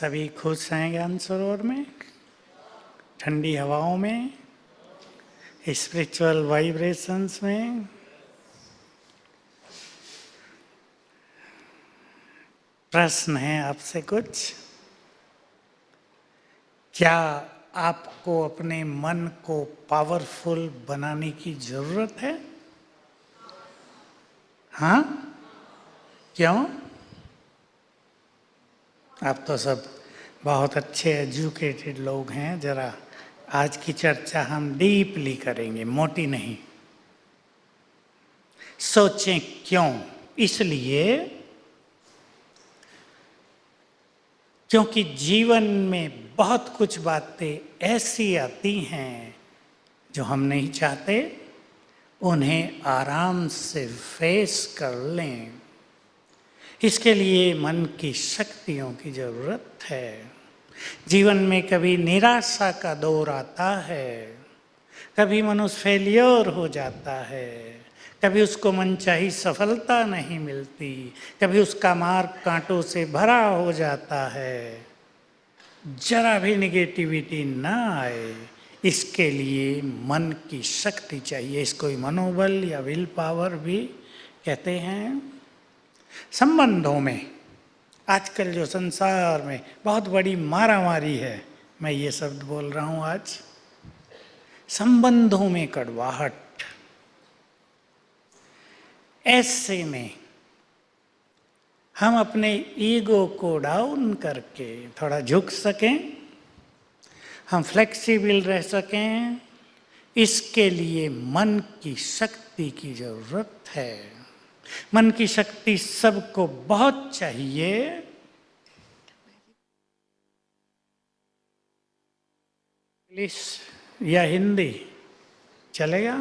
सभी खुश हैं ज्ञान सरोवर में, ठंडी हवाओं में, स्पिरिचुअल वाइब्रेशंस में। प्रश्न है आपसे कुछ? क्या आपको अपने मन को पावरफुल बनाने की जरूरत है? हाँ? क्यों? आप तो सब बहुत अच्छे एजुकेटेड लोग हैं। जरा आज की चर्चा हम डीपली करेंगे, मोटी नहीं। सोचें क्यों? इसलिए क्योंकि जीवन में बहुत कुछ बातें ऐसी आती हैं जो हम नहीं चाहते, उन्हें आराम से फेस कर लें। इसके लिए मन की शक्तियों की जरूरत है। जीवन में कभी निराशा का दौर आता है, कभी मनुष्य फेलियर हो जाता है, कभी उसको मनचाही सफलता नहीं मिलती, कभी उसका मार्ग कांटों से भरा हो जाता है। जरा भी निगेटिविटी ना आए, इसके लिए मन की शक्ति चाहिए। इसको मनोबल या विल पावर भी कहते हैं। संबंधों में आजकल जो संसार में बहुत बड़ी मारामारी है, मैं ये शब्द बोल रहा हूँ आज, संबंधों में कड़वाहट। ऐसे में हम अपने ईगो को डाउन करके थोड़ा झुक सकें, हम फ्लेक्सिबल रह सकें, इसके लिए मन की शक्ति की जरूरत है। मन की शक्ति सबको बहुत चाहिए। इंग्लिश या हिंदी चलेगा?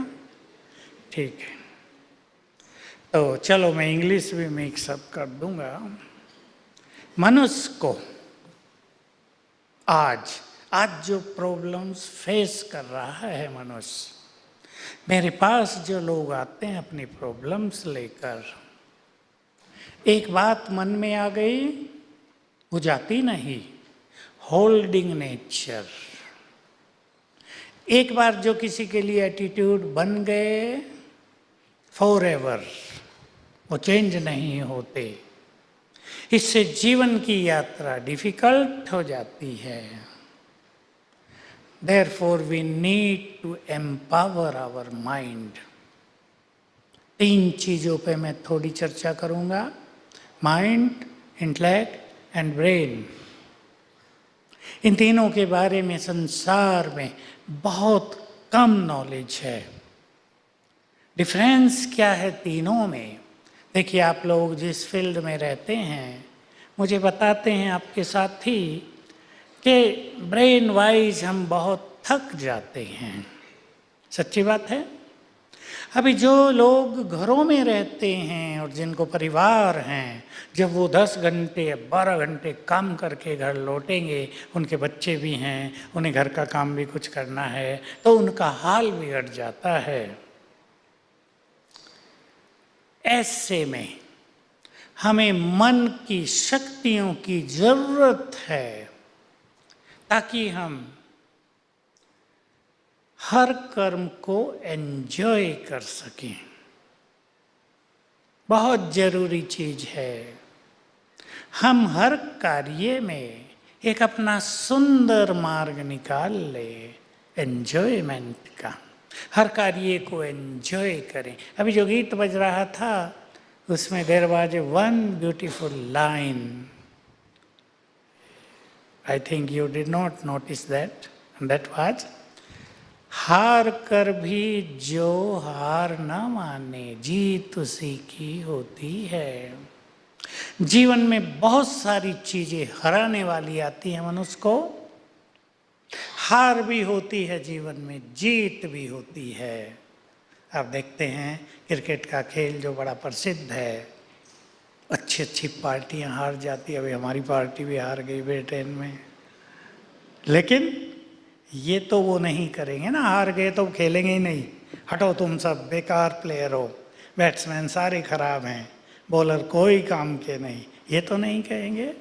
ठीक है, तो चलो मैं इंग्लिश भी मिक्सअप कर दूंगा। मनुष्य को आज जो प्रॉब्लम्स फेस कर रहा है मनुष्य, मेरे पास जो लोग आते हैं अपनी प्रॉब्लम्स लेकर, एक बात मन में आ गई, वो जाती नहीं, होल्डिंग नेचर। एक बार जो किसी के लिए एटीट्यूड बन गए, फॉरएवर वो चेंज नहीं होते। इससे जीवन की यात्रा डिफिकल्ट हो जाती है। Therefore, we need to empower our mind. 3 चीजों पे मैं थोड़ी चर्चा करूंगा: माइंड, इंटेलेक्ट एंड ब्रेन। इन तीनों के बारे में संसार में बहुत कम नॉलेज है। डिफरेंस क्या है तीनों में? देखिए, आप लोग जिस फील्ड में रहते हैं, मुझे बताते हैं आपके साथी कि ब्रेन वाइज हम बहुत थक जाते हैं। सच्ची बात है। अभी जो लोग घरों में रहते हैं और जिनको परिवार हैं, जब वो 10 घंटे या 12 घंटे काम करके घर लौटेंगे, उनके बच्चे भी हैं, उन्हें घर का काम भी कुछ करना है, तो उनका हाल बिगड़ जाता है। ऐसे में हमें मन की शक्तियों की जरूरत है ताकि हम हर कर्म को एंजॉय कर सकें। बहुत जरूरी चीज है। हम हर कार्य में एक अपना सुंदर मार्ग निकाल ले एंजॉयमेंट का। हर कार्य को एंजॉय करें। अभी जो गीत बज रहा था, उसमें there was one beautiful line. I think you did not notice that. And that was, हार कर भी जो हार ना माने, जीत उसी की होती है। जीवन में बहुत सारी चीजें हराने वाली आती हैं मनुष्य को। हार भी होती है जीवन में, जीत भी होती है। आप देखते हैं क्रिकेट का खेल जो बड़ा प्रसिद्ध है, अच्छी अच्छी पार्टियां हार जाती है। अभी हमारी पार्टी भी हार गई ब्रिटेन में, लेकिन ये तो वो नहीं करेंगे ना, हार गए तो खेलेंगे ही नहीं। हटो तुम सब बेकार प्लेयर हो, बैट्समैन सारे खराब हैं, बॉलर कोई काम के नहीं, ये तो नहीं कहेंगे।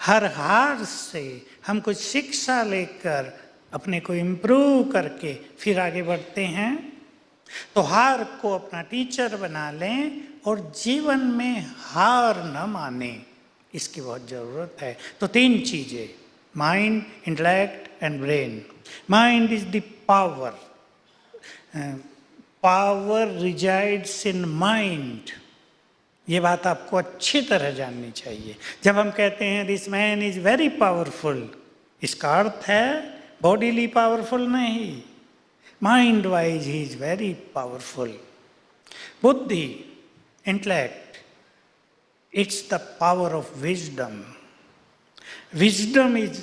हर हार से हम कुछ शिक्षा लेकर अपने को इम्प्रूव करके फिर आगे बढ़ते हैं। तो हार को अपना टीचर बना लें और जीवन में हार न माने, इसकी बहुत ज़रूरत है। तो 3 चीज़ें, mind, intellect and brain. Mind is the power, power resides in mind. ये बात आपको अच्छी तरह जाननी चाहिए। जब हम कहते हैं this man is very powerful, इसका अर्थ है बॉडीली पावरफुल नहीं, mind wise he is very powerful. बुद्धि, intellect, it's the power of wisdom. Wisdom is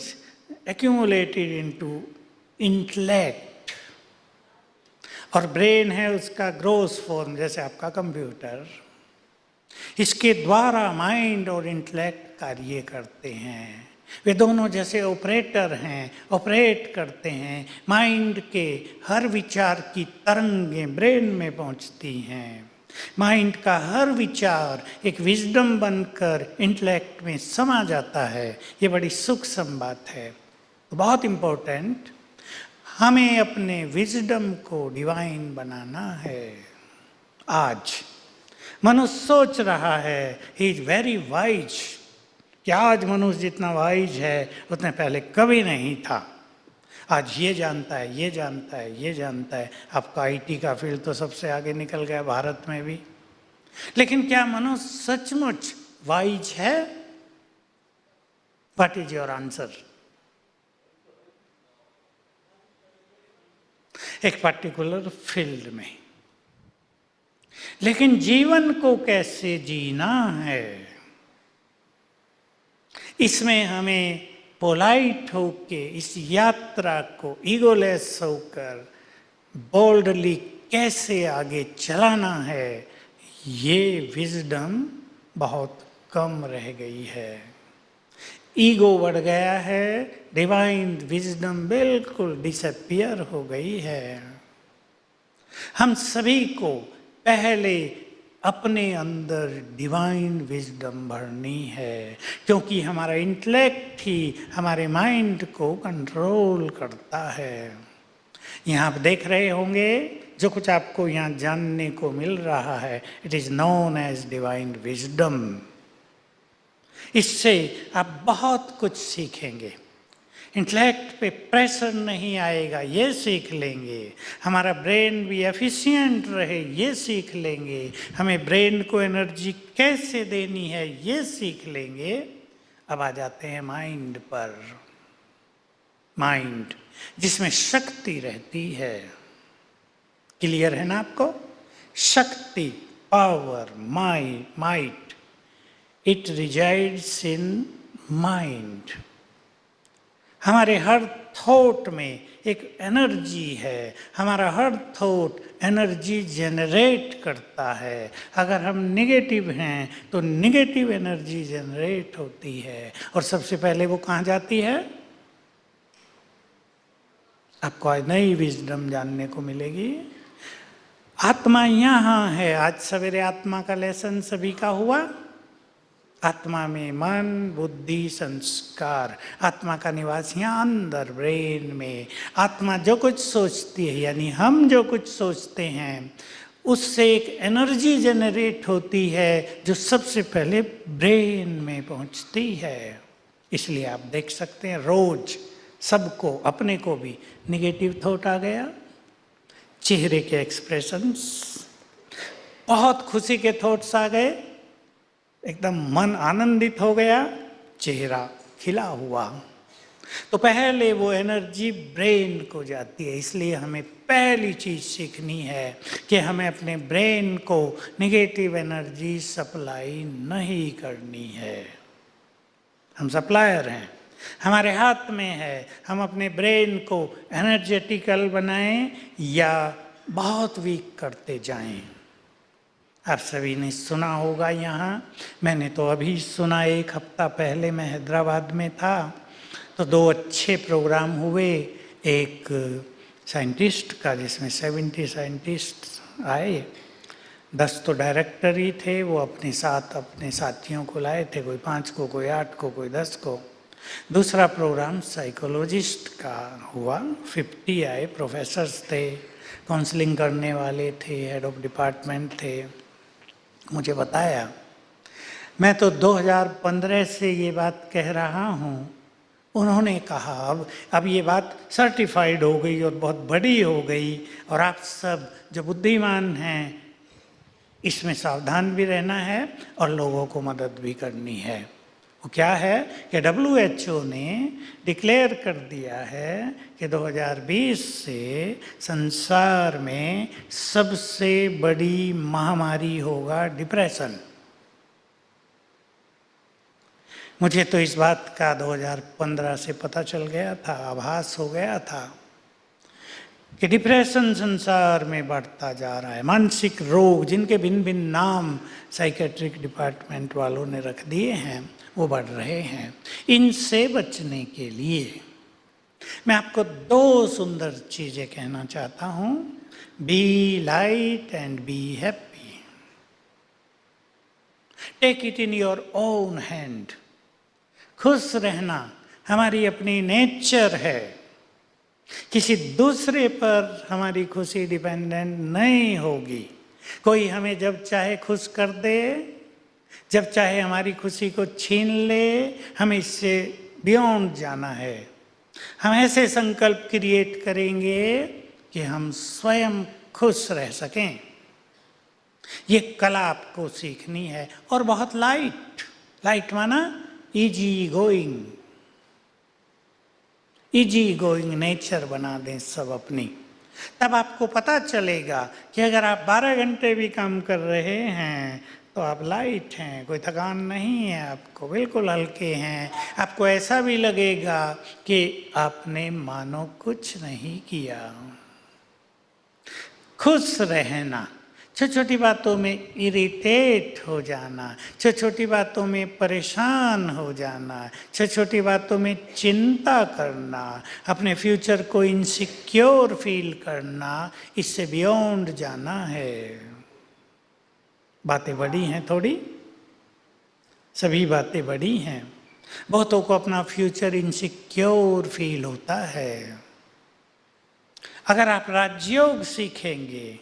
accumulated into intellect, और ब्रेन है उसका ग्रोस फॉर्म, जैसे आपका कंप्यूटर। इसके द्वारा माइंड और इंटेलेक्ट कार्य करते हैं। वे दोनों जैसे ऑपरेटर हैं, ऑपरेट करते हैं। माइंड के हर विचार की तरंगें ब्रेन में पहुंचती हैं। माइंड का हर विचार एक विजडम बनकर इंटेलेक्ट में समा जाता है। ये बड़ी सूक्ष्म बात है, तो बहुत इम्पोर्टेंट। हमें अपने विजडम को डिवाइन बनाना है। आज मनुष्य सोच रहा है ही इज वेरी वाइज, कि आज मनुष्य जितना वाइज है उतने पहले कभी नहीं था। आज ये जानता है, ये जानता है, ये जानता है। आपका आईटी का फील्ड तो सबसे आगे निकल गया भारत में भी। लेकिन क्या मनुष्य सचमुच वाइज है? What is your answer? एक पर्टिकुलर फील्ड में। लेकिन जीवन को कैसे जीना है, इसमें हमें पोलाइट होके इस यात्रा को ईगोलेस होकर बोल्डली कैसे आगे चलाना है, ये विजडम बहुत कम रह गई है। ईगो बढ़ गया है, डिवाइन विजडम बिल्कुल डिसअपियर हो गई है। हम सभी को पहले अपने अंदर डिवाइन विजडम भरनी है, क्योंकि हमारा इंटेलेक्ट ही हमारे माइंड को कंट्रोल करता है। यहाँ आप देख रहे होंगे जो कुछ आपको यहाँ जानने को मिल रहा है, it is known as divine wisdom. इससे आप बहुत कुछ सीखेंगे। इंटेलेक्ट पे प्रेशर नहीं आएगा, ये सीख लेंगे। हमारा ब्रेन भी एफिशिएंट रहे, ये सीख लेंगे। हमें ब्रेन को एनर्जी कैसे देनी है, ये सीख लेंगे। अब आ जाते हैं माइंड पर। माइंड जिसमें शक्ति रहती है। क्लियर है ना आपको? शक्ति, power, might, it resides in mind. हमारे हर थॉट में एक एनर्जी है। हमारा हर थॉट एनर्जी जनरेट करता है। अगर हम नेगेटिव हैं तो नेगेटिव एनर्जी जनरेट होती है, और सबसे पहले वो कहाँ जाती है? आपको आज नई विजडम जानने को मिलेगी। आत्मा यहाँ है। आज सवेरे आत्मा का लेसन सभी का हुआ। आत्मा में मन, बुद्धि, संस्कार, आत्मा का निवास यहाँ अंदर ब्रेन में। आत्मा जो कुछ सोचती है, यानी हम जो कुछ सोचते हैं, उससे एक एनर्जी जनरेट होती है जो सबसे पहले ब्रेन में पहुँचती है। इसलिए आप देख सकते हैं रोज सबको, अपने को भी निगेटिव थॉट आ गया। चेहरे के एक्सप्रेशंस, बहुत खुशी के थॉट्स आ गए, एकदम मन आनंदित हो गया, चेहरा खिला हुआ। तो पहले वो एनर्जी ब्रेन को जाती है। इसलिए हमें पहली चीज़ सीखनी है कि हमें अपने ब्रेन को नेगेटिव एनर्जी सप्लाई नहीं करनी है। हम सप्लायर हैं, हमारे हाथ में है। हम अपने ब्रेन को एनर्जेटिकल बनाएं या बहुत वीक करते जाएं। आप सभी ने सुना होगा, यहाँ मैंने तो अभी सुना, 1 हफ्ता पहले मैं हैदराबाद में था तो 2 अच्छे प्रोग्राम हुए। एक साइंटिस्ट का जिसमें 70 साइंटिस्ट आए, 10 तो डायरेक्टर ही थे, वो अपने साथ अपने साथियों को लाए थे, कोई 5 को, कोई 8 को, कोई 10 को। दूसरा प्रोग्राम साइकोलॉजिस्ट का हुआ, 50 आए, प्रोफेसर्स थे, काउंसलिंग करने वाले थे, हेड ऑफ डिपार्टमेंट थे। मुझे बताया, मैं तो 2015 से ये बात कह रहा हूँ। उन्होंने कहा अब ये बात सर्टिफाइड हो गई और बहुत बड़ी हो गई, और आप सब जो बुद्धिमान हैं इसमें सावधान भी रहना है और लोगों को मदद भी करनी है। वो क्या है कि WHO ने डिक्लेयर कर दिया है कि 2020 से संसार में सबसे बड़ी महामारी होगा डिप्रेशन। मुझे तो इस बात का 2015 से पता चल गया था, आभास हो गया था कि डिप्रेशन संसार में बढ़ता जा रहा है। मानसिक रोग जिनके भिन्न भिन्न नाम साइकेट्रिक डिपार्टमेंट वालों ने रख दिए हैं, वो बढ़ रहे हैं। इनसे बचने के लिए मैं आपको 2 सुंदर चीज़ें कहना चाहता हूँ। Be light and be happy. Take it in your own hand. खुश रहना हमारी अपनी नेचर है, किसी दूसरे पर हमारी खुशी डिपेंडेंट नहीं होगी। कोई हमें जब चाहे खुश कर दे, जब चाहे हमारी खुशी को छीन ले, हमें इससे बियॉन्ड जाना है। हम ऐसे संकल्प क्रिएट करेंगे कि हम स्वयं खुश रह सकें। ये कला आपको सीखनी है, और बहुत लाइट माना इजी गोइंग नेचर बना दें सब अपनी। तब आपको पता चलेगा कि अगर आप 12 घंटे भी काम कर रहे हैं तो आप लाइट हैं, कोई थकान नहीं है आपको, बिल्कुल हल्के हैं। आपको ऐसा भी लगेगा कि आपने मानो कुछ नहीं किया। खुश रहना, छोटी छोटी बातों में इरिटेट हो जाना, छोटी छोटी बातों में परेशान हो जाना, छोटी छोटी बातों में चिंता करना, अपने फ्यूचर को इनसिक्योर फील करना, इससे बियॉन्ड जाना है। बातें बड़ी हैं थोड़ी, सभी बातें बड़ी हैं। बहुतों को अपना फ्यूचर इनसिक्योर फील होता है। अगर आप राजयोग सीखेंगे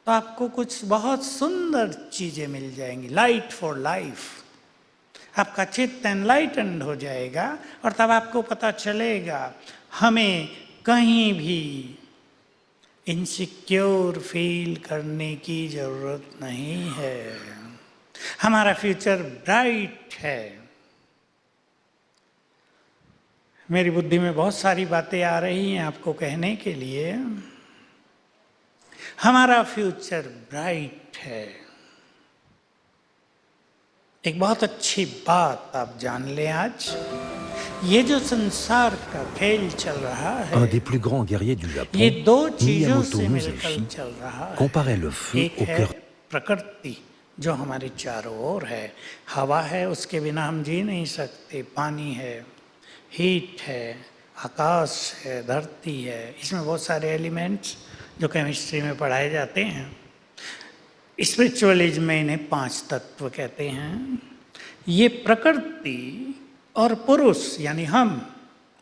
तो आपको कुछ बहुत सुंदर चीज़ें मिल जाएंगी। Light for life. आपका चित्त एनलाइटेंड हो जाएगा, और तब आपको पता चलेगा हमें कहीं भी इनसिक्योर फील करने की ज़रूरत नहीं है। हमारा फ्यूचर ब्राइट है। मेरी बुद्धि में बहुत सारी बातें आ रही हैं आपको कहने के लिए। हमारा फ्यूचर ब्राइट है। एक बहुत अच्छी बात आप जान लें, आज ये जो संसार का खेल चल रहा है, Un des plus grands guerriers du Japon, ये 2 चीजों Miyamoto से मिलकर Musashi, चल रहा है। comparait le feu एक au है cœur. प्रकृति जो हमारे चारों ओर है। हवा है, उसके बिना हम जी नहीं सकते। पानी है, हीट है, आकाश है, धरती है। इसमें बहुत सारे एलिमेंट्स जो केमिस्ट्री में पढ़ाए जाते हैं। स्पिरिचुअलिज्म में इन्हें 5 तत्व कहते हैं। ये प्रकृति और पुरुष यानी हम,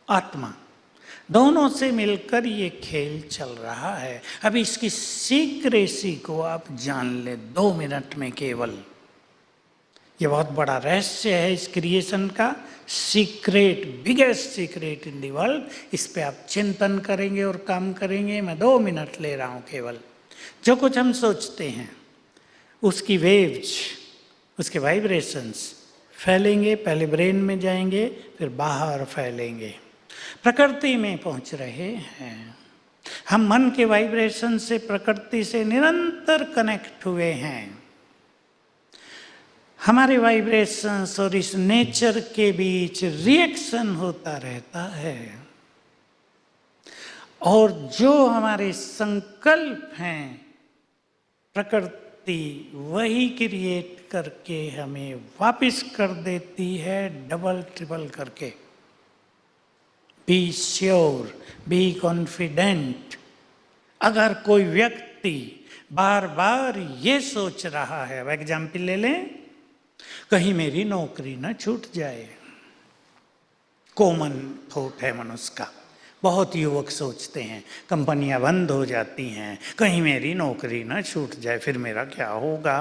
आत्मा, दोनों से मिलकर ये खेल चल रहा है। अभी इसकी सीक्रेसी को आप जान ले 2 मिनट में केवल। ये बहुत बड़ा रहस्य है इस क्रिएशन का। Secret, biggest secret in the world. इस पे आप चिंतन करेंगे और काम करेंगे। मैं 2 मिनट ले रहा हूँ केवल। जो कुछ हम सोचते हैं उसकी वेव्स, उसके वाइब्रेशंस फैलेंगे, पहले ब्रेन में जाएंगे, फिर बाहर फैलेंगे, प्रकृति में पहुंच रहे हैं। हम मन के वाइब्रेशन से प्रकृति से निरंतर कनेक्ट हुए हैं। हमारे वाइब्रेशंस और इस नेचर के बीच रिएक्शन होता रहता है, और जो हमारे संकल्प हैं प्रकृति वही क्रिएट करके हमें वापस कर देती है, डबल ट्रिपल करके। Be sure, be confident. अगर कोई व्यक्ति बार बार ये सोच रहा है, अब एग्जाम्पल ले लें, कहीं मेरी नौकरी ना छूट जाए, कॉमन थॉट है मनुष्य का। बहुत युवक सोचते हैं कंपनियां बंद हो जाती हैं, कहीं मेरी नौकरी ना छूट जाए, फिर मेरा क्या होगा।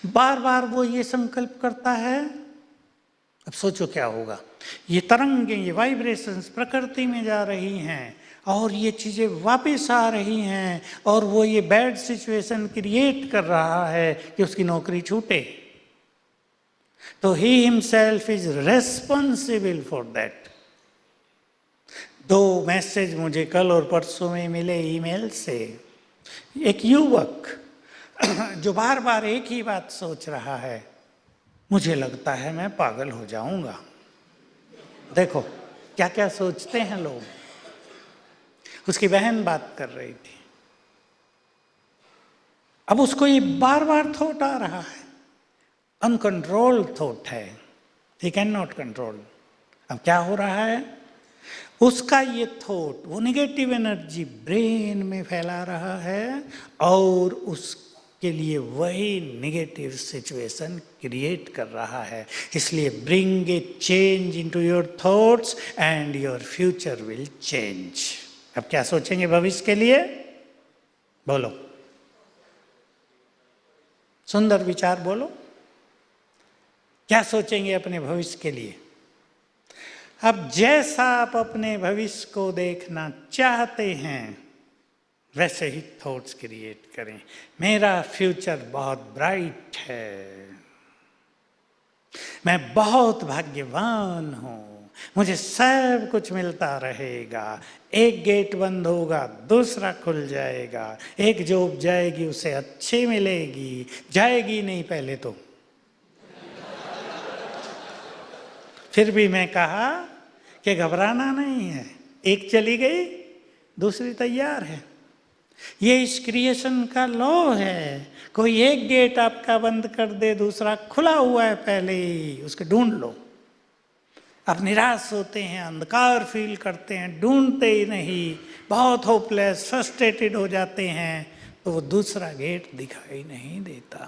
बार बार वो ये संकल्प करता है। अब सोचो क्या होगा। ये तरंगें, ये वाइब्रेशंस प्रकृति में जा रही हैं और ये चीज़ें वापस आ रही हैं और वो ये बैड सिचुएशन क्रिएट कर रहा है कि उसकी नौकरी छूटे। तो he himself is responsible for that. 2 message मुझे कल और परसों में मिले ईमेल से। एक युवक जो बार बार एक ही बात सोच रहा है, मुझे लगता है मैं पागल हो जाऊंगा। देखो क्या क्या सोचते हैं लोग। उसकी बहन बात कर रही थी, अब उसको ये बार बार थॉट आ रहा है, अनकंट्रोल थॉट है, ही कैन नॉट कंट्रोल। अब क्या हो रहा है, उसका ये थॉट वो नेगेटिव एनर्जी ब्रेन में फैला रहा है और उसके लिए वही नेगेटिव सिचुएशन क्रिएट कर रहा है। इसलिए bring a change into your thoughts and your future will change. अब क्या सोचेंगे भविष्य के लिए, बोलो, सुंदर विचार बोलो, क्या सोचेंगे अपने भविष्य के लिए। अब जैसा आप अपने भविष्य को देखना चाहते हैं वैसे ही थॉट्स क्रिएट करें। मेरा फ्यूचर बहुत ब्राइट है, मैं बहुत भाग्यवान हूँ, मुझे सब कुछ मिलता रहेगा, एक गेट बंद होगा दूसरा खुल जाएगा, एक जॉब जाएगी उसे अच्छी मिलेगी, जाएगी नहीं पहले तो। फिर भी मैं कहा कि घबराना नहीं है, एक चली गई दूसरी तैयार है। ये इस क्रिएशन का लॉ है। कोई एक गेट आपका बंद कर दे, दूसरा खुला हुआ है पहले ही, उसको ढूंढ लो। आप निराश होते हैं, अंधकार फील करते हैं, ढूंढते ही नहीं, बहुत होपलेस फ्रस्ट्रेटेड हो जाते हैं, तो वो दूसरा गेट दिखाई नहीं देता।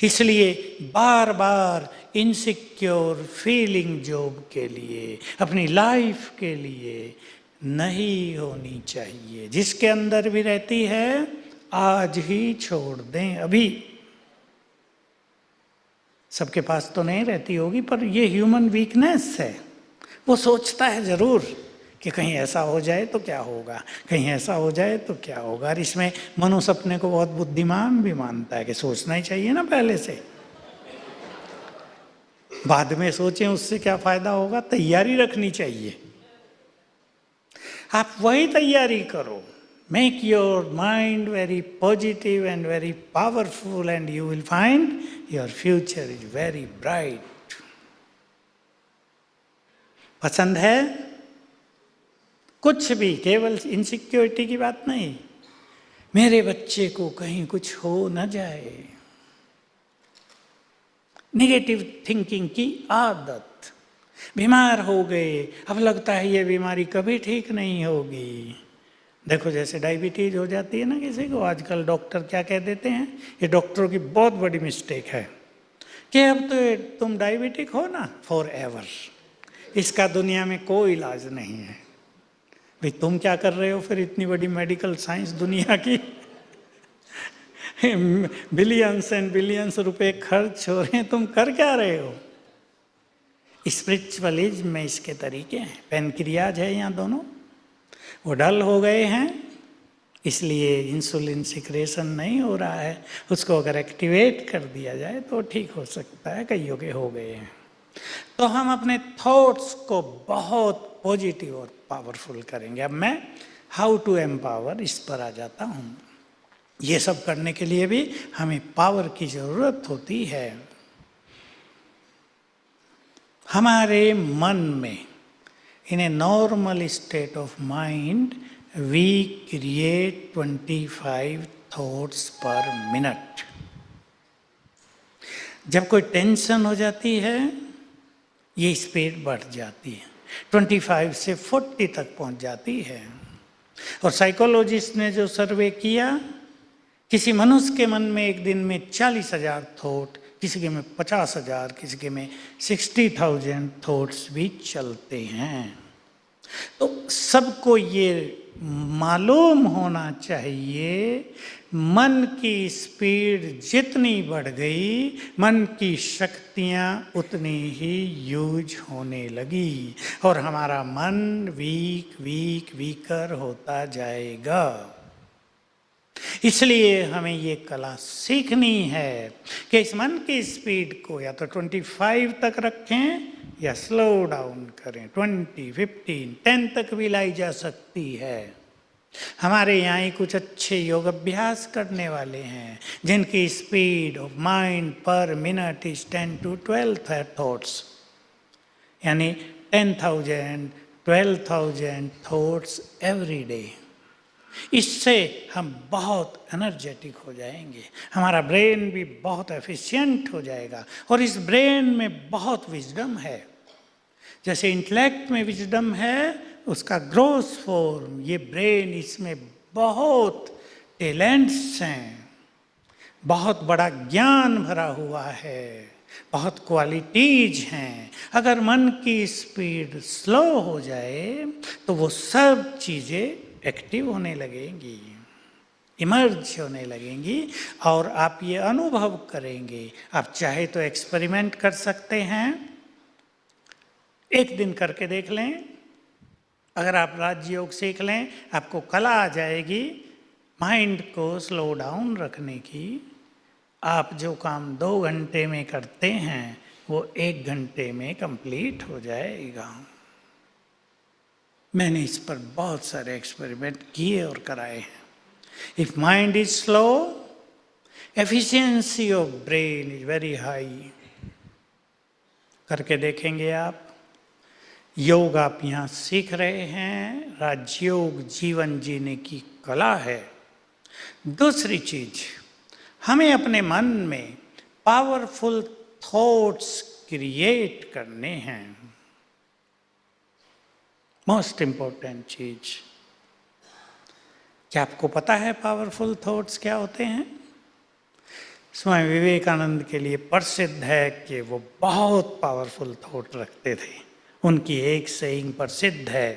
इसलिए बार बार इनसिक्योर फीलिंग जॉब के लिए, अपनी लाइफ के लिए नहीं होनी चाहिए। जिसके अंदर भी रहती है आज ही छोड़ दें। अभी सबके पास तो नहीं रहती होगी, पर ये ह्यूमन वीकनेस है। वो सोचता है जरूर कि कहीं ऐसा हो जाए तो क्या होगा, कहीं ऐसा हो जाए तो क्या होगा। और इसमें मनुष्य अपने को बहुत बुद्धिमान भी मानता है कि सोचना ही चाहिए ना पहले से, बाद में सोचें उससे क्या फायदा होगा। तैयारी रखनी चाहिए। आप वही तैयारी करो। Make your mind very positive and very powerful and you will find your future is very bright. पसंद है? कुछ भी, केवल इनसिक्योरिटी की बात नहीं, मेरे बच्चे को कहीं कुछ हो न जाए, नेगेटिव थिंकिंग की आदत। बीमार हो गए, अब लगता है ये बीमारी कभी ठीक नहीं होगी। देखो जैसे डायबिटीज हो जाती है ना किसी को, आजकल डॉक्टर क्या कह देते हैं, ये डॉक्टरों की बहुत बड़ी मिस्टेक है कि अब तो तुम डायबिटिक हो ना फॉर एवर, इसका दुनिया में कोई इलाज नहीं है। भाई तुम क्या कर रहे हो फिर, इतनी बड़ी मेडिकल साइंस दुनिया की बिलियंस एंड बिलियंस रुपए खर्च हो रहे हैं, तुम कर क्या रहे हो। स्पिरिचुअलिज्म में इसके तरीके हैं। पेनक्रियाज है यहाँ दोनों, वो डल हो गए हैं, इसलिए इंसुलिन सिक्रेशन नहीं हो रहा है। उसको अगर एक्टिवेट कर दिया जाए तो ठीक हो सकता है, कईयों के हो गए हैं। तो हम अपने थॉट्स को बहुत पॉजिटिव और पावरफुल करेंगे। अब मैं हाउ टू एम्पावर इस पर आ जाता हूँ। ये सब करने के लिए भी हमें पावर की ज़रूरत होती है। हमारे मन में, in a normal state of mind, we create 25 thoughts per minute. जब कोई टेंशन हो जाती है ये स्पीड बढ़ जाती है, 25 से 40 तक पहुंच जाती है। और साइकोलॉजिस्ट ने जो सर्वे किया, किसी मनुष्य के मन में एक दिन में 40,000 थॉट, किसी के में 50,000, किसी के में 60,000 थॉट्स भी चलते हैं। तो सबको ये मालूम होना चाहिए, मन की स्पीड जितनी बढ़ गई, मन की शक्तियाँ उतनी ही यूज होने लगी और हमारा मन वीकर होता जाएगा। इसलिए हमें ये कला सीखनी है कि इस मन की स्पीड को या तो 25 तक रखें या स्लो डाउन करें। 20, 15, 10 तक भी लाई जा सकती है। हमारे यहाँ ही कुछ अच्छे योग अभ्यास करने वाले हैं जिनकी स्पीड ऑफ माइंड पर मिनट इज 10 to 12 थॉट्स, यानी 10,000, 12,000 थॉट्स एवरी डे। इससे हम बहुत एनर्जेटिक हो जाएंगे, हमारा ब्रेन भी बहुत एफिशिएंट हो जाएगा। और इस ब्रेन में बहुत विजडम है। जैसे इंटेलेक्ट में विजडम है, उसका ग्रोथ फॉर्म ये ब्रेन, इसमें बहुत टैलेंट्स हैं, बहुत बड़ा ज्ञान भरा हुआ है, बहुत क्वालिटीज हैं। अगर मन की स्पीड स्लो हो जाए तो वो सब चीज़ें एक्टिव होने लगेंगी, इमर्ज होने लगेंगी और आप ये अनुभव करेंगे। आप चाहे तो एक्सपेरिमेंट कर सकते हैं, एक दिन करके देख लें। अगर आप राजयोग सीख लें, आपको कला आ जाएगी माइंड को स्लो डाउन रखने की। आप जो काम 2 घंटे में करते हैं वो 1 घंटे में कंप्लीट हो जाएगा। मैंने इस पर बहुत सारे एक्सपेरिमेंट किए और कराए हैं। If mind is slow, efficiency of brain is very high. करके देखेंगे आप। योग आप यहाँ सीख रहे हैं, राजयोग जीवन जीने की कला है। दूसरी चीज, हमें अपने मन में पावरफुल थॉट्स क्रिएट करने हैं। मोस्ट इंपॉर्टेंट चीज, क्या आपको पता है पावरफुल थॉट्स क्या होते हैं? स्वामी विवेकानंद के लिए प्रसिद्ध है कि वो बहुत पावरफुल थॉट रखते थे। उनकी एक सेइंग प्रसिद्ध है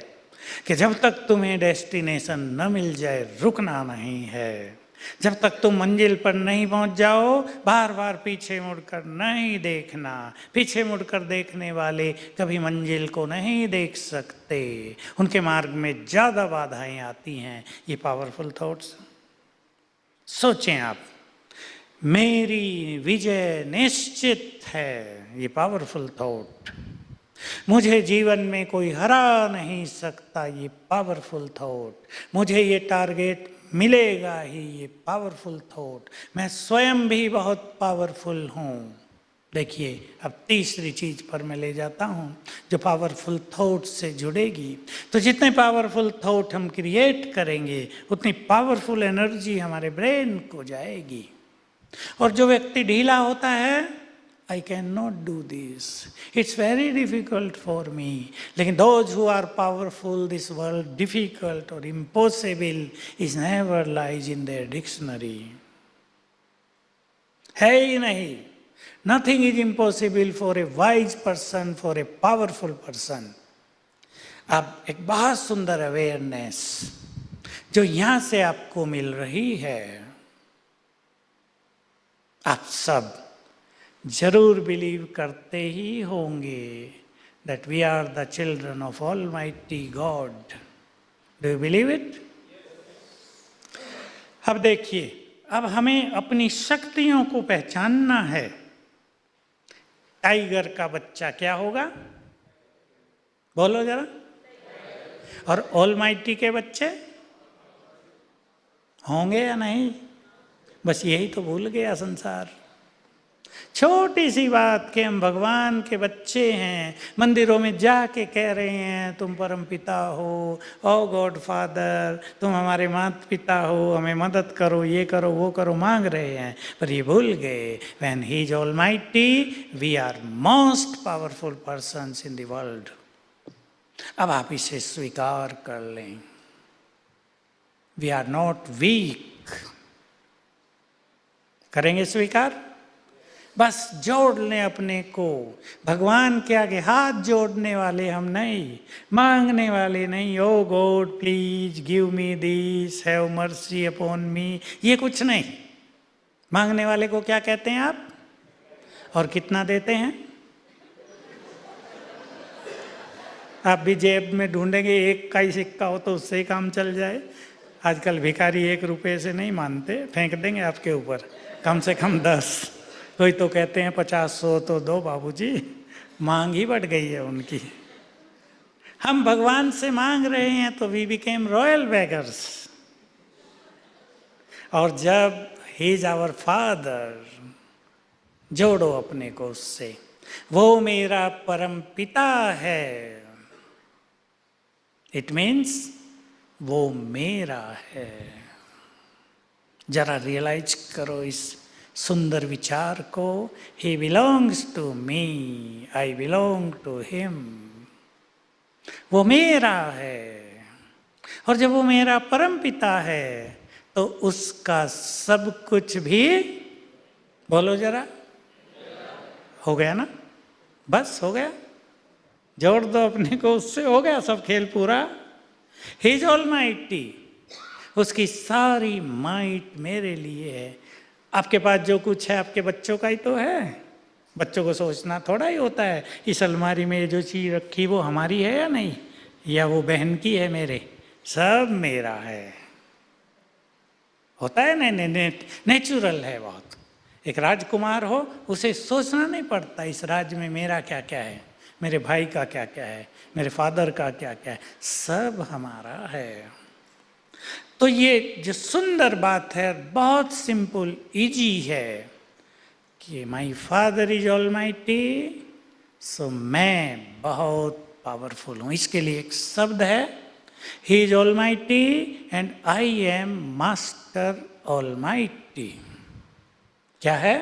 कि जब तक तुम्हें डेस्टिनेशन न मिल जाए रुकना नहीं है। जब तक तुम मंजिल पर नहीं पहुंच जाओ बार बार पीछे मुड़कर नहीं देखना। पीछे मुड़कर देखने वाले कभी मंजिल को नहीं देख सकते, उनके मार्ग में ज़्यादा बाधाएं आती हैं। ये पावरफुल थॉट्स। सोचें आप, मेरी विजय निश्चित है, ये पावरफुल थॉट। मुझे जीवन में कोई हरा नहीं सकता, ये पावरफुल थॉट। मुझे ये टारगेट मिलेगा ही, ये पावरफुल थॉट। मैं स्वयं भी बहुत पावरफुल हूँ। देखिए, अब तीसरी चीज पर मैं ले जाता हूँ जो पावरफुल थॉट से जुड़ेगी। तो जितने पावरफुल थॉट हम क्रिएट करेंगे उतनी पावरफुल एनर्जी हमारे ब्रेन को जाएगी। और जो व्यक्ति ढीला होता है, I cannot do this, it's very difficult for me. लेकिन those who are powerful, this word difficult or impossible is never lies in their dictionary. है ही नहीं। Nothing is impossible for a wise person, for a powerful person. अब एक बहुत सुंदर awareness जो यहाँ से आपको मिल रही है, आप सब जरूर बिलीव करते ही होंगे that we are the children of Almighty God. Do you believe it? अब देखिए, अब हमें अपनी शक्तियों को पहचानना है। टाइगर का बच्चा क्या होगा? बोलो जरा। और ऑलमाइटी के बच्चे होंगे या नहीं? बस यही तो भूल गया संसार। छोटी सी बात कि हम भगवान के बच्चे हैं, मंदिरों में जाके कह रहे हैं तुम परम पिता हो, ओ गॉड फादर, तुम हमारे माता पिता हो, हमें मदद करो, ये करो वो करो, मांग रहे हैं। पर ये भूल गए, when he is almighty we are most powerful persons in the world. अब आप इसे स्वीकार कर लें। We are not weak. करेंगे स्वीकार? बस जोड़ लें अपने को भगवान के आगे, हाथ जोड़ने वाले हम नहीं, मांगने वाले नहीं। O God please give me this, have mercy upon me, ये कुछ नहीं। मांगने वाले को क्या कहते हैं आप? और कितना देते हैं? आप भी जेब में ढूंढेंगे, एक का ही सिक्का हो तो उससे ही काम चल जाए। आजकल भिखारी 1 रुपये से नहीं मानते, फेंक देंगे आपके ऊपर, कम से कम 10। कोई तो कहते हैं 50-100 तो दो बाबूजी, मांग ही बढ़ गई है उनकी। हम भगवान से मांग रहे हैं तो वी बिकेम रॉयल बेगर्स। और जब ही इज आवर फादर, जोड़ो अपने को उससे, वो मेरा परम पिता है। इट मीन्स वो मेरा है। जरा रियलाइज करो इस सुंदर विचार को। He belongs to me, I belong to him. वो मेरा है, और जब वो मेरा परम पिता है तो उसका सब कुछ भी, बोलो जरा, हो गया ना? बस हो गया, जोड़ दो अपने को उससे, हो गया सब खेल पूरा। ही इज ऑलमाइटी, उसकी सारी माइट मेरे लिए है। आपके पास जो कुछ है आपके बच्चों का ही तो है। बच्चों को सोचना थोड़ा ही होता है इस अलमारी में जो चीज़ रखी वो हमारी है या नहीं, या वो बहन की है मेरे, सब मेरा है। होता है ना, नेचुरल है बहुत। एक राजकुमार हो, उसे सोचना नहीं पड़ता इस राज्य में मेरा क्या क्या है, मेरे भाई का क्या क्या है, मेरे फादर का क्या क्या है, सब हमारा है। तो ये जो सुंदर बात है, बहुत सिंपल इजी है कि माई फादर इज ऑलमाइटी, सो मैं बहुत पावरफुल हूँ। इसके लिए एक शब्द है, ही is almighty and I am master almighty. क्या है?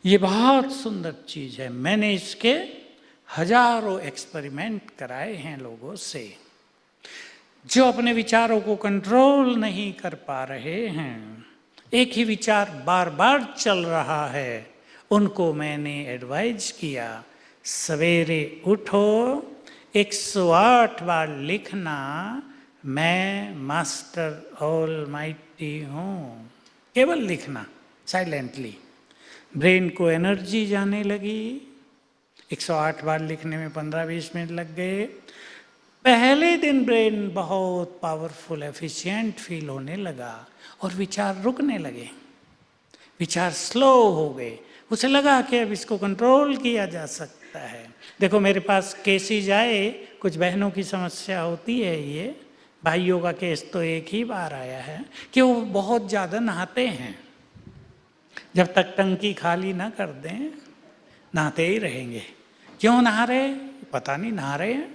ये बहुत सुंदर चीज है। मैंने इसके हजारों एक्सपेरिमेंट कराए हैं लोगों से जो अपने विचारों को कंट्रोल नहीं कर पा रहे हैं, एक ही विचार बार बार चल रहा है। उनको मैंने एडवाइज किया, सवेरे उठो, 108 बार लिखना, मैं मास्टर ऑलमाइटी हूँ। केवल लिखना साइलेंटली। ब्रेन को एनर्जी जाने लगी। 108 बार लिखने में 15-20 मिनट लग गए। पहले दिन ब्रेन बहुत पावरफुल, एफिशिएंट फील होने लगा और विचार रुकने लगे, विचार स्लो हो गए। उसे लगा कि अब इसको कंट्रोल किया जा सकता है। देखो मेरे पास केसेज आए, कुछ बहनों की समस्या होती है ये, भाइयों का केस तो एक ही बार आया है कि वो बहुत ज़्यादा नहाते हैं। जब तक टंकी खाली ना कर दें नहाते ही रहेंगे। क्यों नहा रहे? पता नहीं, नहा रहे हैं।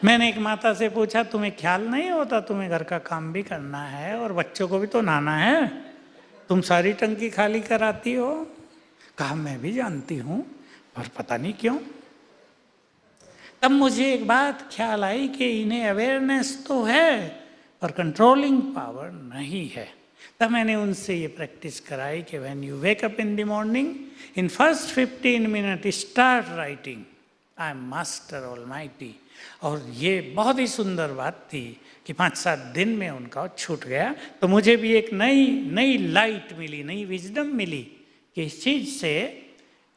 मैंने एक माता से पूछा, तुम्हें ख्याल नहीं होता तुम्हें घर का काम भी करना है और बच्चों को भी तो नहाना है, तुम सारी टंकी खाली कराती हो? कहा मैं भी जानती हूँ पर पता नहीं क्यों। तब मुझे एक बात ख्याल आई कि इन्हें अवेयरनेस तो है पर कंट्रोलिंग पावर नहीं है। तब मैंने उनसे ये प्रैक्टिस कराई कि when you wake up in the morning, in first 15 minute start writing I am master almighty. और ये बहुत ही सुंदर बात थी कि 5-7 दिन में उनका छूट गया। तो मुझे भी एक नई लाइट मिली, नई विजडम मिली कि इस चीज़ से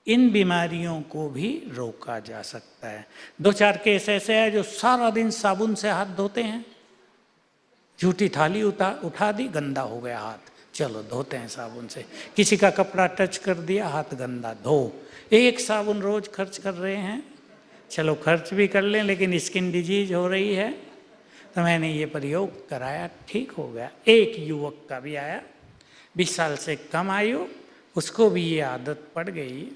इन बीमारियों को भी रोका जा सकता है। 2-4 केस ऐसे हैं जो सारा दिन साबुन से हाथ धोते हैं, झूठी थाली उठा दी, गंदा हो गया हाथ, चलो धोते हैं साबुन से। किसी का कपड़ा टच कर दिया, हाथ गंदा, धो। एक साबुन रोज खर्च कर रहे हैं, चलो खर्च भी कर लें लेकिन स्किन डिजीज हो रही है। तो मैंने ये प्रयोग कराया, ठीक हो गया। एक युवक का भी आया, 20 साल से कम आयु, उसको भी ये आदत पड़ गई।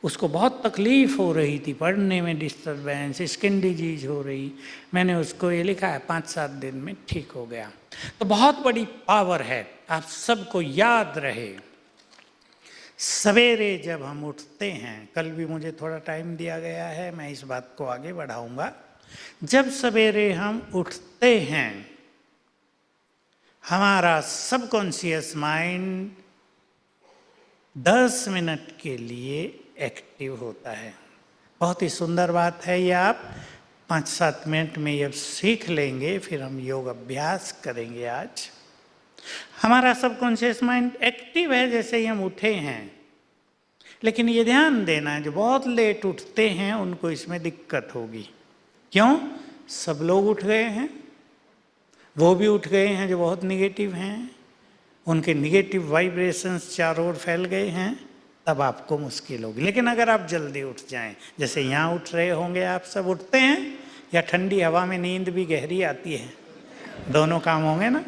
उसको बहुत तकलीफ हो रही थी, पढ़ने में डिस्टर्बेंस, स्किन डिजीज हो रही। मैंने उसको ये लिखा है, 5-7 दिन में ठीक हो गया। तो बहुत बड़ी पावर है, आप सबको याद रहे। सवेरे जब हम उठते हैं, कल भी मुझे थोड़ा टाइम दिया गया है, मैं इस बात को आगे बढ़ाऊंगा। जब सवेरे हम उठते हैं, हमारा सबकॉन्शियस माइंड 10 मिनट के लिए एक्टिव होता है। बहुत ही सुंदर बात है ये, आप 5-7 मिनट में ये सीख लेंगे, फिर हम योग अभ्यास करेंगे आज। हमारा सबकॉन्शियस माइंड एक्टिव है जैसे ही हम उठे हैं, लेकिन ये ध्यान देना है जो बहुत लेट उठते हैं उनको इसमें दिक्कत होगी। क्यों? सब लोग उठ गए हैं, वो भी उठ गए हैं जो बहुत निगेटिव हैं, उनके निगेटिव वाइब्रेशंस चारों ओर फैल गए हैं, तब आपको मुश्किल होगी। लेकिन अगर आप जल्दी उठ जाएं, जैसे यहाँ उठ रहे होंगे आप सब, उठते हैं या ठंडी हवा में नींद भी गहरी आती है, दोनों काम होंगे ना।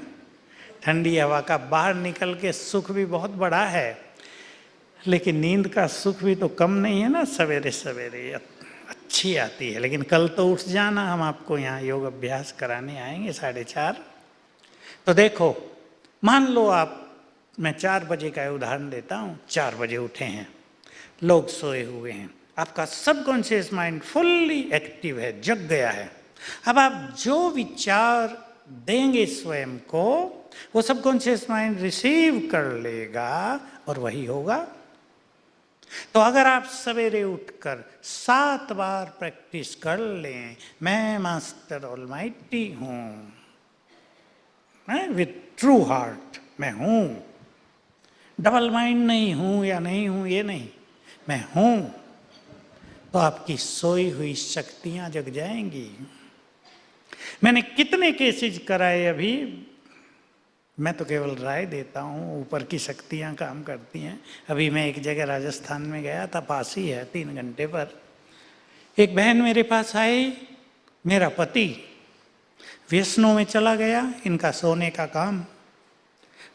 ठंडी हवा का बाहर निकल के सुख भी बहुत बड़ा है, लेकिन नींद का सुख भी तो कम नहीं है ना। सवेरे सवेरे अच्छी आती है, लेकिन कल तो उठ जाना, हम आपको यहाँ योग अभ्यास कराने आएंगे 4:30। तो देखो, मान लो आप, मैं 4 बजे का उदाहरण देता हूँ, 4 बजे उठे हैं, लोग सोए हुए हैं, आपका सबकॉन्शियस माइंड फुल्ली एक्टिव है, जग गया है। अब आप जो विचार देंगे स्वयं को, वो सबकॉन्शियस माइंड रिसीव कर लेगा और वही होगा। तो अगर आप सवेरे उठकर 7 बार प्रैक्टिस कर लें, मैं मास्टर ऑलमाइटी हूँ, मैं विथ ट्रू हार्ट मैं हूँ, डबल माइंड नहीं हूँ या नहीं हूँ ये नहीं, मैं हूँ, तो आपकी सोई हुई शक्तियाँ जग जाएंगी। मैंने कितने केसेज कराए अभी, मैं तो केवल राय देता हूँ, ऊपर की शक्तियाँ काम करती हैं। अभी मैं एक जगह राजस्थान में गया था, पास ही है 3 घंटे पर। एक बहन मेरे पास आई, मेरा पति व्यसनों में चला गया, इनका सोने का काम,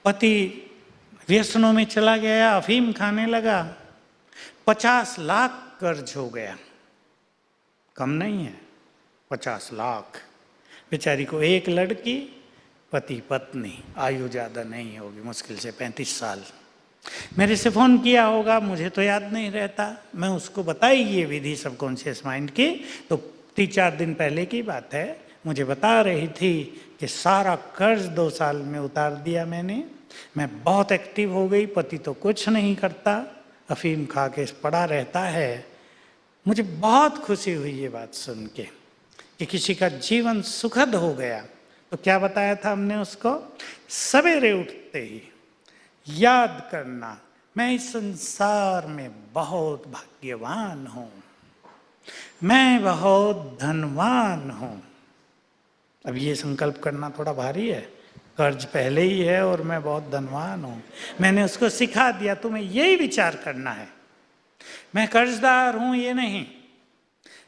पति व्यसनों में चला गया, अफीम खाने लगा, 50 लाख कर्ज हो गया। कम नहीं है, 50 लाख। बेचारी को एक लड़की, पति पत्नी, आयु ज़्यादा नहीं होगी, मुश्किल से 35 साल। मेरे से फ़ोन किया होगा, मुझे तो याद नहीं रहता, मैं उसको बताई ये विधि सबकॉन्शियस माइंड की, तो 3-4 दिन पहले की बात है, मुझे बता रही थी कि सारा कर्ज 2 साल में उतार दिया मैंने, मैं बहुत एक्टिव हो गई, पति तो कुछ नहीं करता, अफीम खा के पड़ा रहता है। मुझे बहुत खुशी हुई ये बात सुन के कि किसी का जीवन सुखद हो गया। तो क्या बताया था हमने उसको? सवेरे उठते ही याद करना, मैं इस संसार में बहुत भाग्यवान हूँ, मैं बहुत धनवान हूँ। अब ये संकल्प करना थोड़ा भारी है, कर्ज पहले ही है और मैं बहुत धनवान हूँ। मैंने उसको सिखा दिया, तुम्हें यही विचार करना है, मैं कर्जदार हूँ ये नहीं,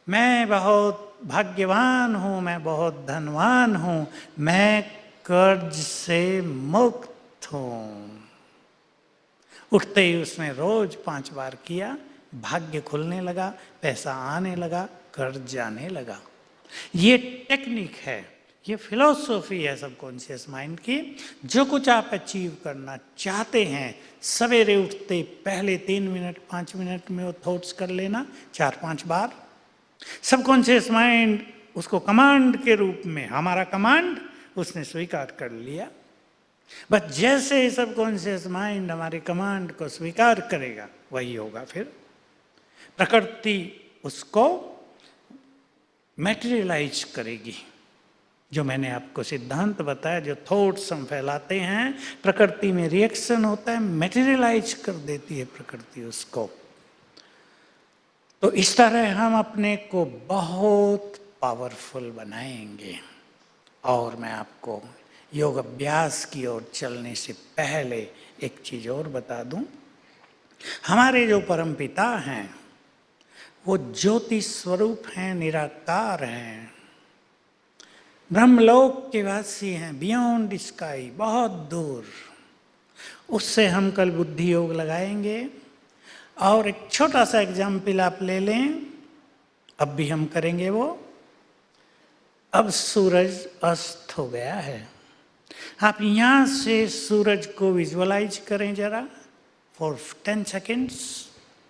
मैं बहुत भाग्यवान हूँ, मैं बहुत धनवान हूँ, मैं कर्ज से मुक्त हूँ। उठते ही उसने रोज 5 बार किया, भाग्य खुलने लगा, पैसा आने लगा, कर्ज जाने लगा। ये टेक्निक है, ये फिलॉसफी है सबकॉन्शियस माइंड की। जो कुछ आप अचीव करना चाहते हैं, सवेरे उठते पहले 3 मिनट 5 मिनट में वो थॉट्स कर लेना 4-5 बार। सबकॉन्शियस माइंड उसको कमांड के रूप में, हमारा कमांड उसने स्वीकार कर लिया। बस जैसे ही सबकॉन्शियस माइंड हमारे कमांड को स्वीकार करेगा, वही होगा। फिर प्रकृति उसको मैटेरियलाइज करेगी। जो मैंने आपको सिद्धांत बताया, जो थॉट्स हम फैलाते हैं, प्रकृति में रिएक्शन होता है, मैटेरियलाइज कर देती है प्रकृति उसको। तो इस तरह हम अपने को बहुत पावरफुल बनाएंगे। और मैं आपको योग अभ्यास की ओर चलने से पहले एक चीज़ और बता दूं, हमारे जो परमपिता हैं वो ज्योति स्वरूप हैं, निराकार हैं, ब्रह्मलोक के वासी हैं, बियॉन्ड स्काई, बहुत दूर। उससे हम कल बुद्धि योग लगाएंगे। और एक छोटा सा एग्जाम्पल आप ले लें, अब भी हम करेंगे वो। अब सूरज अस्त हो गया है, आप यहाँ से सूरज को विजुअलाइज करें जरा फॉर 10 सेकेंड्स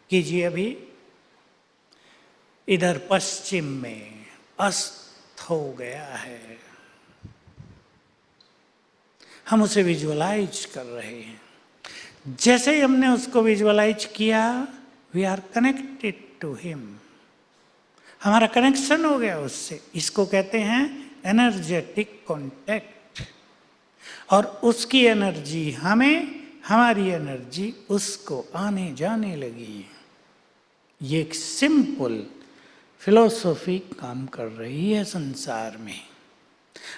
कीजिए। अभी इधर पश्चिम में अस्त हो गया है। हम उसे विजुअलाइज कर रहे हैं। जैसे ही हमने उसको विजुअलाइज किया, we are connected to him. हमारा कनेक्शन हो गया उससे। इसको कहते हैं एनर्जेटिक कॉन्टैक्ट। और उसकी एनर्जी हमें, हमारी एनर्जी उसको आने जाने लगी। ये एक सिंपल फिलॉसफी काम कर रही है संसार में।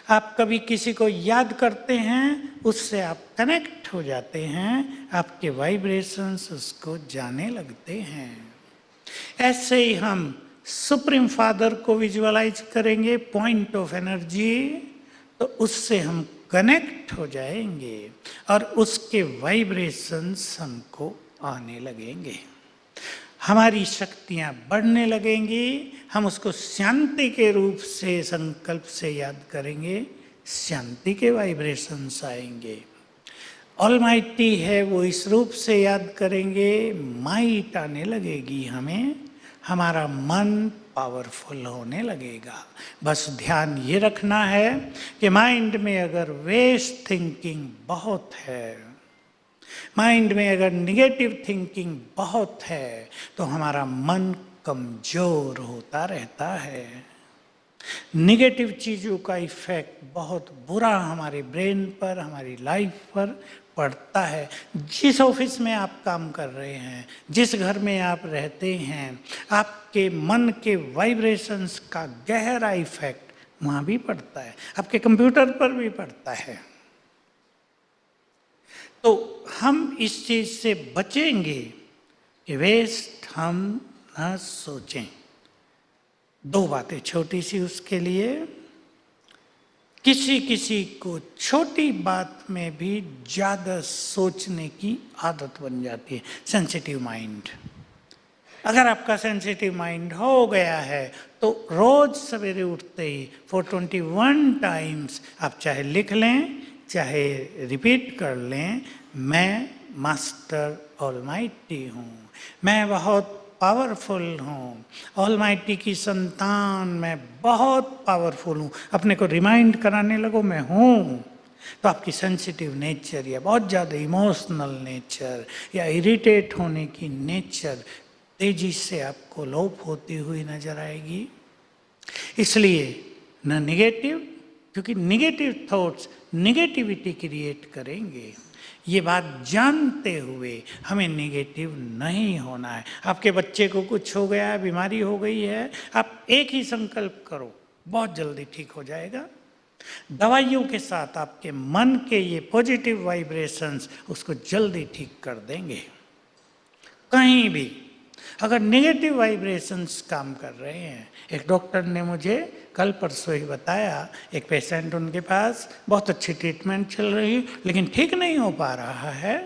आप कभी किसी को याद करते हैं, उससे आप कनेक्ट हो जाते हैं, आपके वाइब्रेशंस उसको जाने लगते हैं। ऐसे ही हम सुप्रीम फादर को विजुअलाइज करेंगे, पॉइंट ऑफ एनर्जी, तो उससे हम कनेक्ट हो जाएंगे और उसके वाइब्रेशंस हमको आने लगेंगे। हमारी शक्तियाँ बढ़ने लगेंगी। हम उसको शांति के रूप से, संकल्प से याद करेंगे, शांति के वाइब्रेशंस आएंगे। ऑलमाइटी है वो इस रूप से याद करेंगे, माइट आने लगेगी हमें, हमारा मन पावरफुल होने लगेगा। बस ध्यान ये रखना है कि माइंड में अगर वेस्ट थिंकिंग बहुत है, माइंड में अगर निगेटिव थिंकिंग बहुत है, तो हमारा मन कमजोर होता रहता है। निगेटिव चीज़ों का इफेक्ट बहुत बुरा हमारे ब्रेन पर, हमारी लाइफ पर पड़ता है। जिस ऑफिस में आप काम कर रहे हैं, जिस घर में आप रहते हैं, आपके मन के वाइब्रेशंस का गहरा इफेक्ट वहाँ भी पड़ता है, आपके कंप्यूटर पर भी पड़ता है। तो हम इस चीज़ से बचेंगे कि वेस्ट हम न सोचें। दो बातें छोटी सी उसके लिए। किसी किसी को छोटी बात में भी ज़्यादा सोचने की आदत बन जाती है, सेंसिटिव माइंड। अगर आपका सेंसिटिव माइंड हो गया है तो रोज सवेरे उठते ही 421 टाइम्स आप चाहे लिख लें, चाहे रिपीट कर लें, मैं मास्टर ऑलमाइटी हूँ, मैं बहुत पावरफुल हूँ, ऑलमाइटी की संतान, मैं बहुत पावरफुल हूँ। अपने को रिमाइंड कराने लगो मैं हूँ, तो आपकी सेंसिटिव नेचर या बहुत ज़्यादा इमोशनल नेचर या इरिटेट होने की नेचर तेजी से आपको लोप होती हुई नजर आएगी। इसलिए न निगेटिव, क्योंकि निगेटिव थॉट्स निगेटिविटी क्रिएट करेंगे। ये बात जानते हुए हमें निगेटिव नहीं होना है। आपके बच्चे को कुछ हो गया है, बीमारी हो गई है, आप एक ही संकल्प करो, बहुत जल्दी ठीक हो जाएगा। दवाइयों के साथ आपके मन के ये पॉजिटिव वाइब्रेशंस उसको जल्दी ठीक कर देंगे। कहीं भी अगर नेगेटिव वाइब्रेशंस काम कर रहे हैं, एक डॉक्टर ने मुझे कल परसों ही बताया, एक पेशेंट उनके पास बहुत अच्छी ट्रीटमेंट चल रही लेकिन ठीक नहीं हो पा रहा है।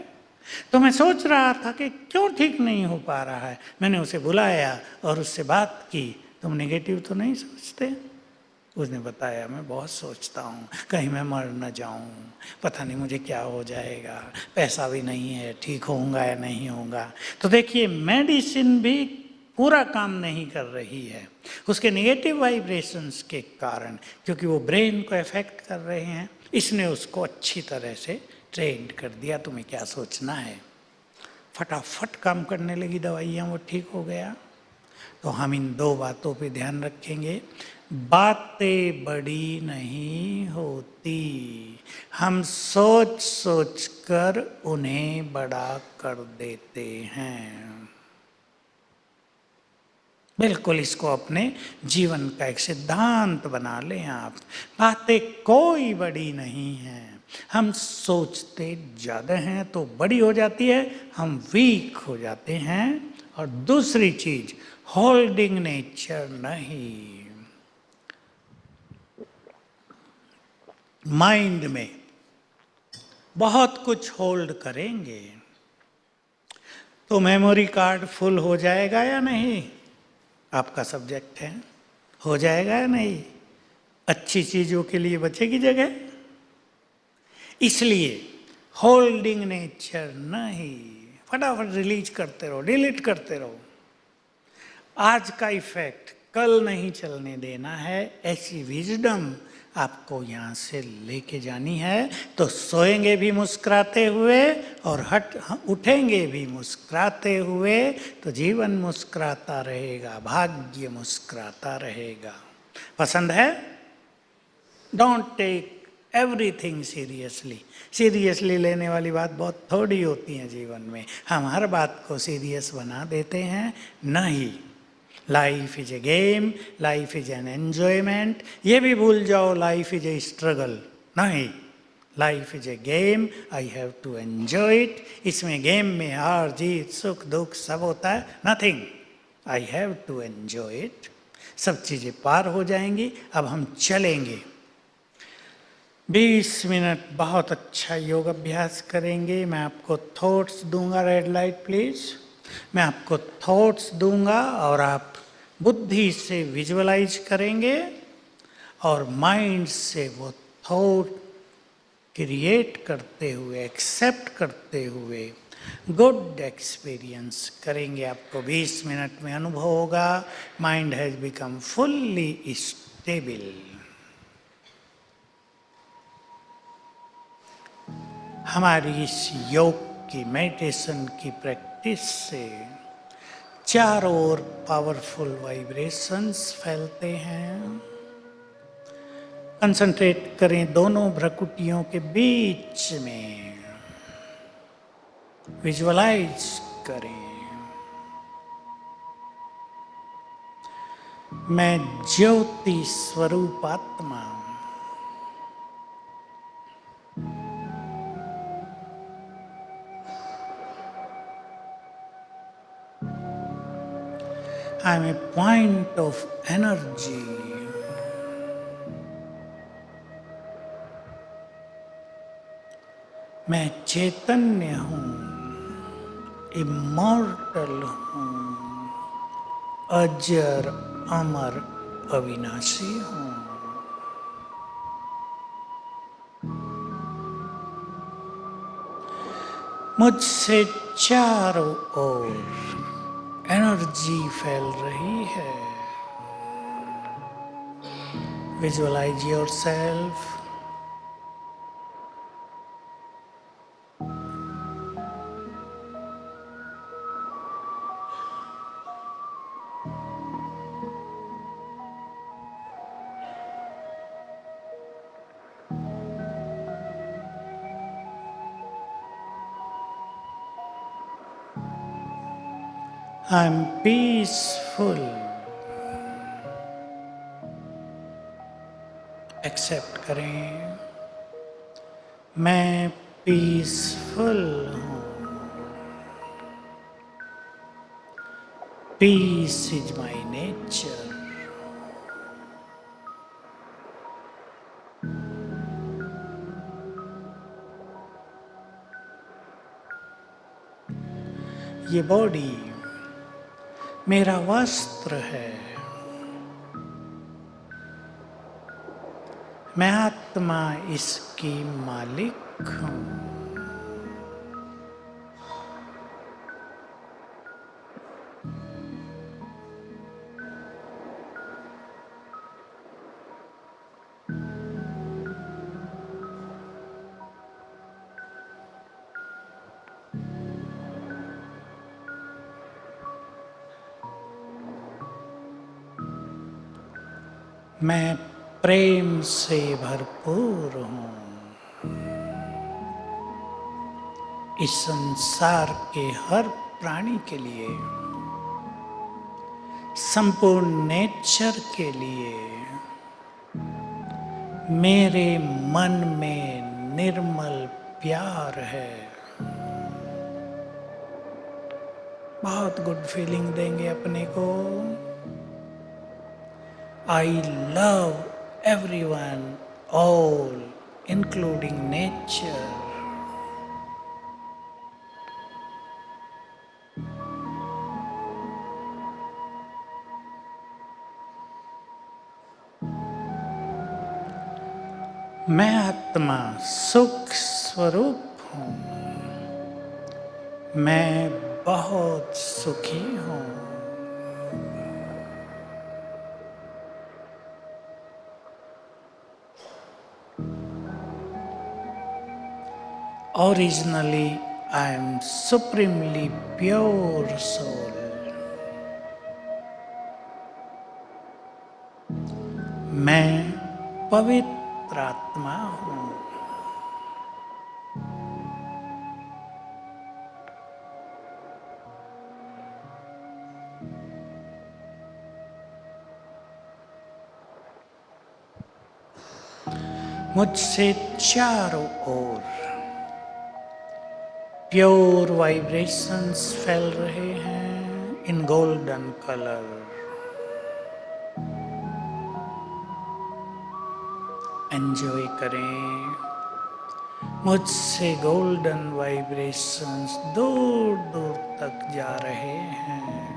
तो मैं सोच रहा था कि क्यों ठीक नहीं हो पा रहा है। मैंने उसे बुलाया और उससे बात की, तुम नेगेटिव तो नहीं सोचते? उसने बताया मैं बहुत सोचता हूँ, कहीं मैं मर न जाऊँ, पता नहीं मुझे क्या हो जाएगा, पैसा भी नहीं है, ठीक होऊंगा या नहीं होगा। तो देखिए मेडिसिन भी पूरा काम नहीं कर रही है उसके नेगेटिव वाइब्रेशंस के कारण, क्योंकि वो ब्रेन को अफेक्ट कर रहे हैं। इसने उसको अच्छी तरह से ट्रेंड कर दिया, तुम्हें क्या सोचना है, फटाफट काम करने लगी दवाइयाँ, वो ठीक हो गया। तो हम इन दो बातों पे ध्यान रखेंगे। बातें बड़ी नहीं होती, हम सोच सोच कर उन्हें बड़ा कर देते हैं। बिल्कुल इसको अपने जीवन का एक सिद्धांत बना लें आप। बातें कोई बड़ी नहीं हैं, हम सोचते ज़्यादा हैं तो बड़ी हो जाती है, हम वीक हो जाते हैं। और दूसरी चीज, होल्डिंग नेचर नहीं। माइंड में बहुत कुछ होल्ड करेंगे तो मेमोरी कार्ड फुल हो जाएगा या नहीं, आपका सब्जेक्ट है, हो जाएगा या नहीं, अच्छी चीजों के लिए बचेगी जगह। इसलिए होल्डिंग नेचर नहीं, फटाफट रिलीज करते रहो, डिलीट करते रहो। आज का इफेक्ट कल नहीं चलने देना है, ऐसी विजडम आपको यहाँ से लेके जानी है। तो सोएंगे भी मुस्कुराते हुए और उठेंगे भी मुस्कुराते हुए, तो जीवन मुस्कुराता रहेगा, भाग्य मुस्कुराता रहेगा। पसंद है? Don't take everything seriously. Seriously लेने वाली बात बहुत थोड़ी होती है जीवन में। हम हर बात को सीरियस बना देते हैं। नहीं, life is a game, life is an enjoyment. ये भी भूल जाओ लाइफ इज ए स्ट्रगल। नहीं, life is a game, I have to enjoy it. इसमें गेम में हार जीत सुख दुख सब होता है। Nothing, I have to enjoy it. सब चीज़ें पार हो जाएंगी। अब हम चलेंगे 20 मिनट बहुत अच्छा योग अभ्यास करेंगे। मैं आपको थॉट्स दूंगा, रेड लाइट प्लीज। मैं आपको थॉट्स दूंगा और आप बुद्धि से विजुअलाइज करेंगे और माइंड से वो थॉट क्रिएट करते हुए, एक्सेप्ट करते हुए गुड एक्सपीरियंस करेंगे। आपको 20 मिनट में अनुभव होगा mind has become fully stable. हमारी इस योग की, मेडिटेशन की प्रैक्टिस से चारों ओर पावरफुल वाइब्रेशंस फैलते हैं। कंसंट्रेट करें दोनों भ्रकुटियों के बीच में, विजुअलाइज करें। मैं ज्योति स्वरूप आत्मा, I am a point of energy. मैं चैतन्य हूँ, इमॉर्टल हूँ, अजर अमर अविनाशी हूँ। मुझसे चारों ओर एनर्जी फैल रही है। Visualise yourself. I am peaceful. Accept करें, मैं पीसफुल हूँ। Peace is my nature. ये बॉडी मेरा वस्त्र है। मैं आत्मा इसकी मालिक हूँ। मैं प्रेम से भरपूर हूँ। इस संसार के हर प्राणी के लिए, संपूर्ण नेचर के लिए मेरे मन में निर्मल प्यार है। बहुत गुड फीलिंग देंगे अपने को। I love everyone, all, including nature. मैं आत्मा सुख स्वरूप हूँ। मैं बहुत सुखी हूँ। Originally, I am supremely pure soul. मैं पवित्र आत्मा हूँ। मुझसे चारों ओर प्योर वाइब्रेशंस फैल रहे हैं इन गोल्डन कलर। एंजॉय करें। मुझसे गोल्डन वाइब्रेशंस दूर दूर तक जा रहे हैं।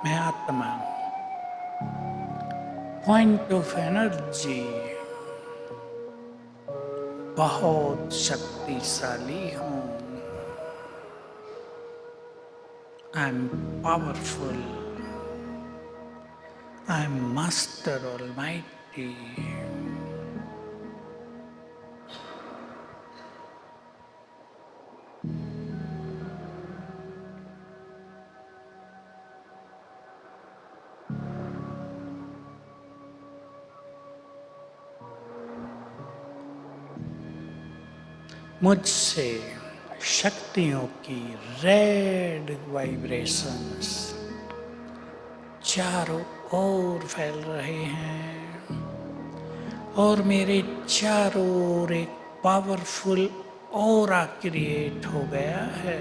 मैं आत्मा, पॉइंट ऑफ एनर्जी, बहुत शक्तिशाली हूँ। I am powerful. I am master almighty. मुझसे शक्तियों की रेड वाइब्रेशंस चारों ओर फैल रहे हैं और मेरे चारों ओर एक पावरफुल ऑरा क्रिएट हो गया है।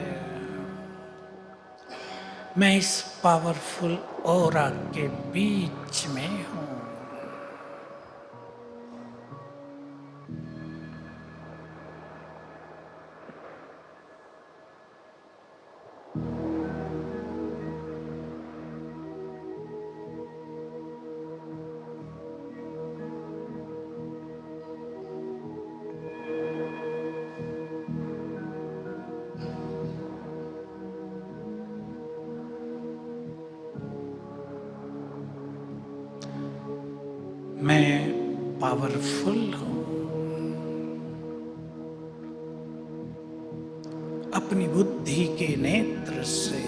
मैं इस पावरफुल ऑरा के बीच में हूँ। मैं पावरफुल हूँ। अपनी बुद्धि के नेत्र से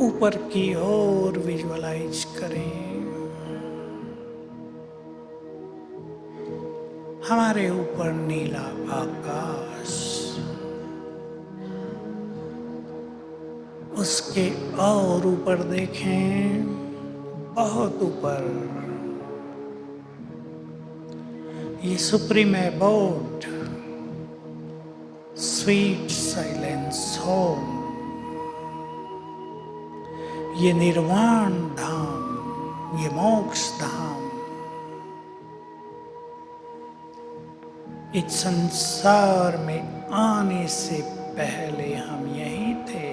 ऊपर की ओर विजुअलाइज करें। हमारे ऊपर नीला आकाश, उसके और ऊपर देखें, बहुत ऊपर ये supreme abode sweet silence home, ये निर्वाण धाम, ये मोक्ष धाम, इस संसार में आने से पहले हम यहीं थे।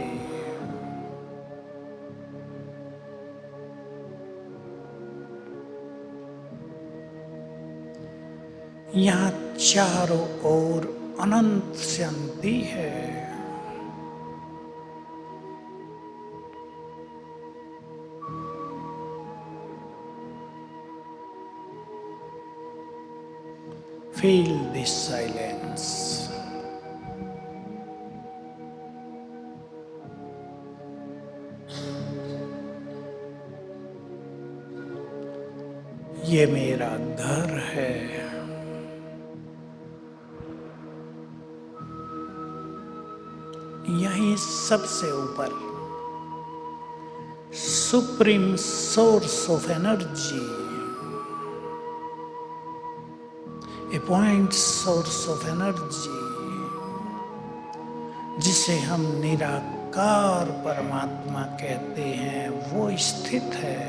यहाँ चारों ओर अनंत शांति है। Feel this silence. ये मेरा घर है। यहीं सबसे ऊपर supreme source of energy, a point source of energy, जिसे हम निराकार परमात्मा कहते हैं, वो स्थित है।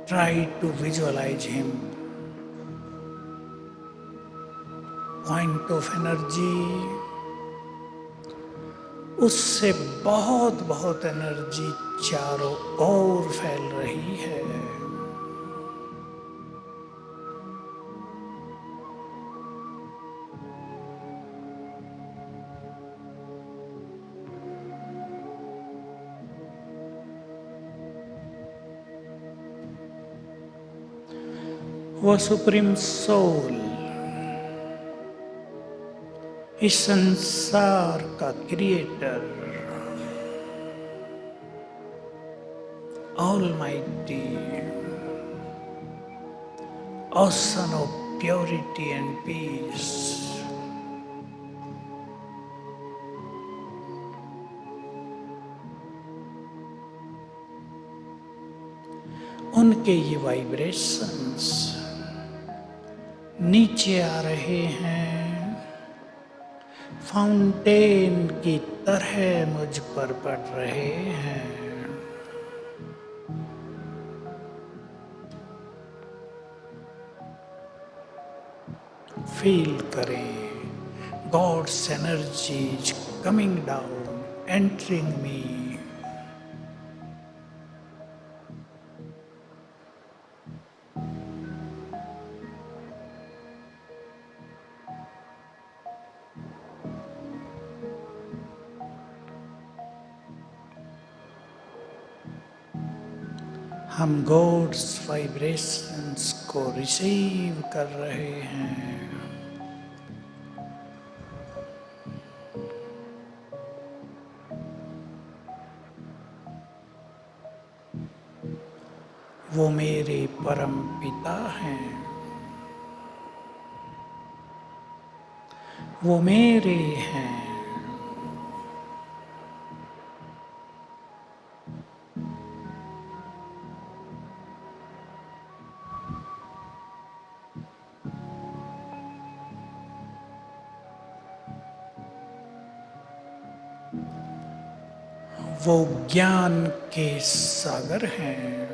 Try to visualise him. Point of energy उससे बहुत बहुत एनर्जी चारों ओर फैल रही है। वो सुप्रीम सोल इस संसार का creator, almighty, ocean of purity and peace, उनके ये वाइब्रेशंस नीचे आ रहे हैं, फाउंटेन की तरह मुझ पर पड़ रहे हैं। फील करें God's energies coming down, entering me. हम गॉड्स वाइब्रेशंस को रिसीव कर रहे हैं। वो मेरे परम पिता हैं, वो मेरे हैं। वो ज्ञान के सागर हैं,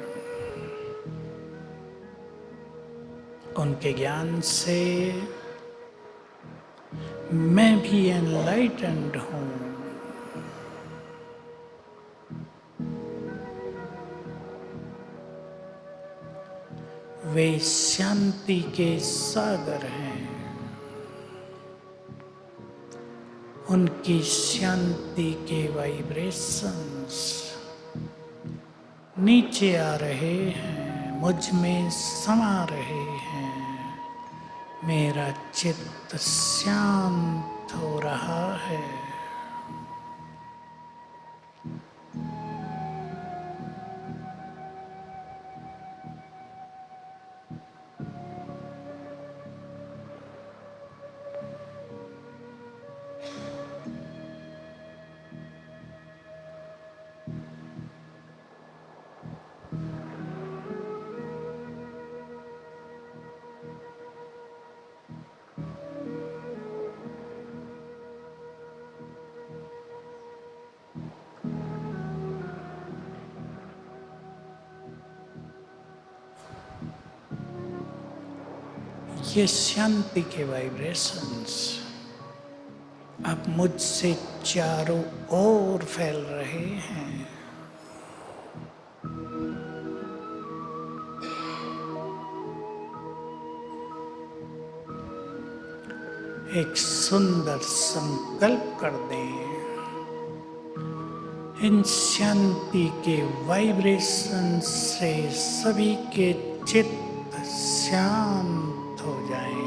उनके ज्ञान से मैं भी एनलाइटेंड हूँ। वे शांति के सागर हैं, उनकी शांति के वाइब्रेशंस नीचे आ रहे हैं, मुझ में समा रहे हैं। मेरा चित्त शांत हो रहा है। ये शांति के वाइब्रेशंस अब मुझसे चारों ओर फैल रहे हैं। एक सुंदर संकल्प कर दें, इन शांति के वाइब्रेशन से सभी के चित्त शांत हो जाएं।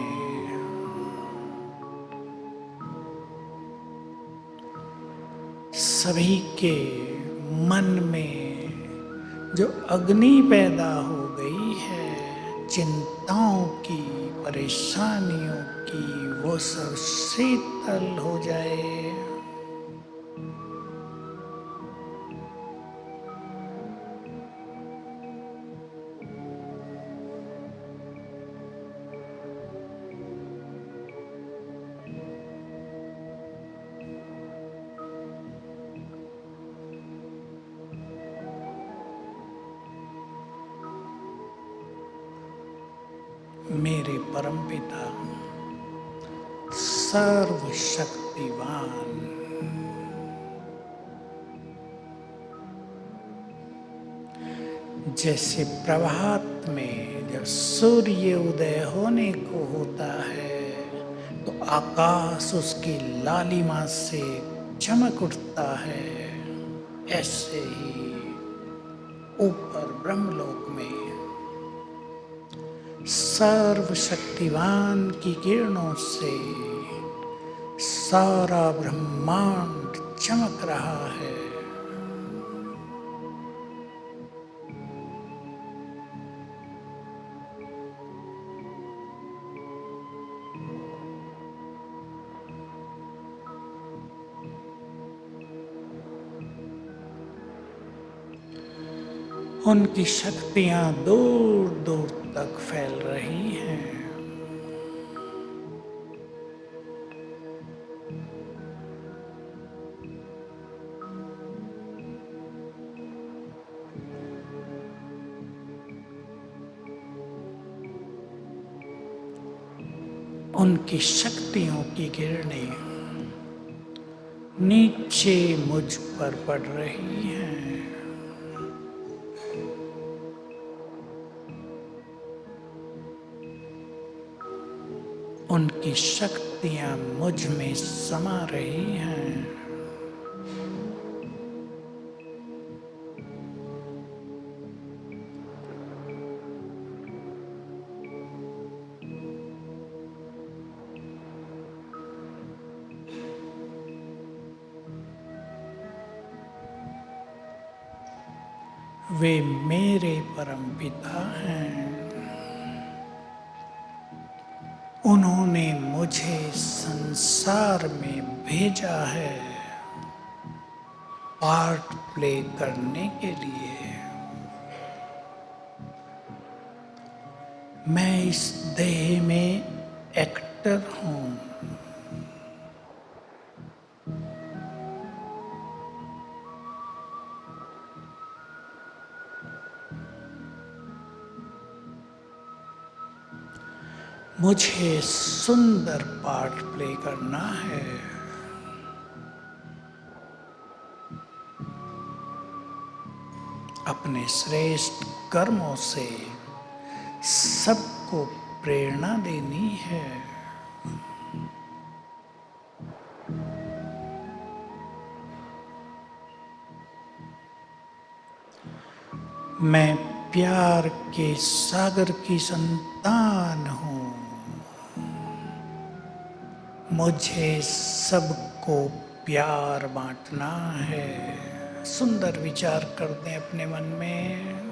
सभी के मन में जो अग्नि पैदा हो गई है चिंताओं की, परेशानियों की, वो सब शीतल हो जाए। मेरे परमपिता सर्वशक्तिवान जैसे प्रभात में जब सूर्य उदय होने को होता है तो आकाश उसकी लालिमा से चमक उठता है, ऐसे ही ऊपर ब्रह्मलोक में सर्वशक्तिवान की किरणों से सारा ब्रह्मांड चमक रहा है। उनकी शक्तियां दूर दूर तक फैल रही हैं। उनकी शक्तियों की किरणें नीचे मुझ पर पड़ रही हैं। उनकी शक्तियां मुझ में समा रही हैं। वे मेरे परमपिता हैं। उन्होंने मुझे संसार में भेजा है पार्ट प्ले करने के लिए। मैं इस देह में एक्टर हूँ। मुझे सुंदर पार्ट प्ले करना है। अपने श्रेष्ठ कर्मों से सबको प्रेरणा देनी है। मैं प्यार के सागर की संतान हूँ। मुझे सबको प्यार बांटना है। सुंदर विचार कर दें अपने मन में।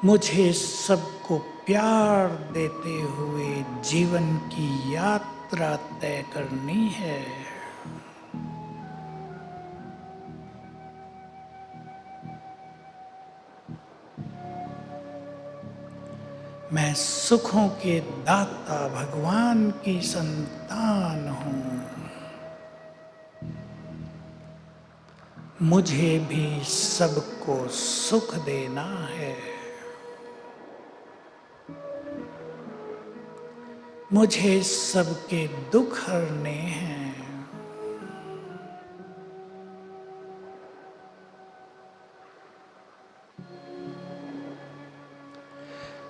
मुझे सबको प्यार देते हुए जीवन की यात्रा तय करनी है। मैं सुखों के दाता भगवान की संतान हूँ। मुझे भी सबको सुख देना है। मुझे सबके दुख हरने हैं।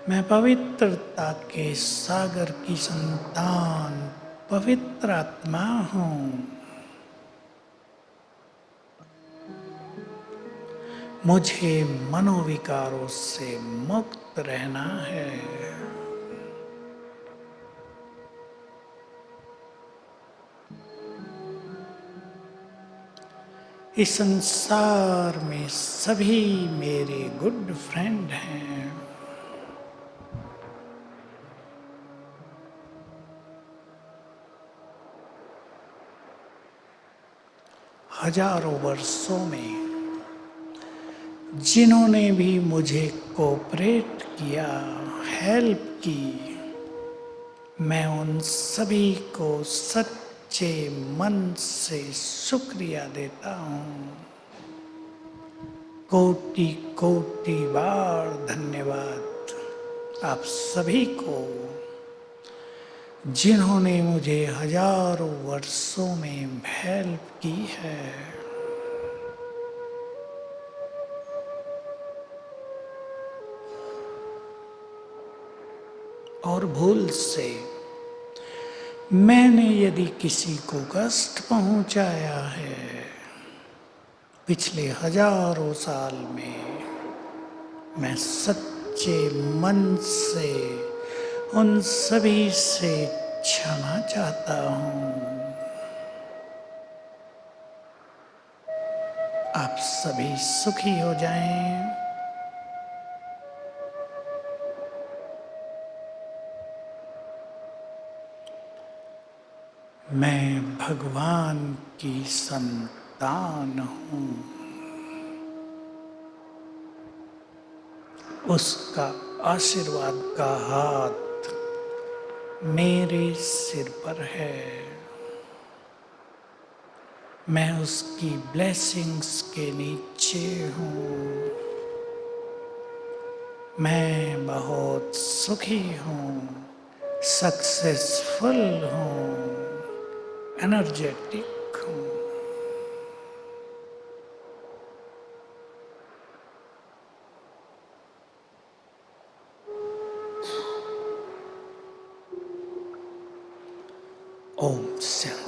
मैं पवित्रता के सागर की संतान पवित्र आत्मा हूँ। मुझे मनोविकारों से मुक्त रहना है। इस संसार में सभी मेरे गुड फ्रेंड हैं। हजारों वर्षों में जिन्होंने भी मुझे कोऑपरेट किया, हेल्प की, मैं उन सभी को सच्चे मन से शुक्रिया देता हूँ। कोटि कोटि बार धन्यवाद आप सभी को। जिन्होंने मुझे हजारों वर्षों में हेल्प की है। और भूल से मैंने यदि किसी को कष्ट पहुंचाया है पिछले हजारों साल में, मैं सच्चे मन से उन सभी से क्षमा चाहता हूं। आप सभी सुखी हो जाएं। मैं भगवान की संतान हूं। उसका आशीर्वाद का हाथ मेरे सिर पर है। मैं उसकी ब्लेसिंग्स के नीचे हूँ। मैं बहुत सुखी हूँ, सक्सेसफुल हूँ, एनर्जेटिक हूँ। ओम शांति।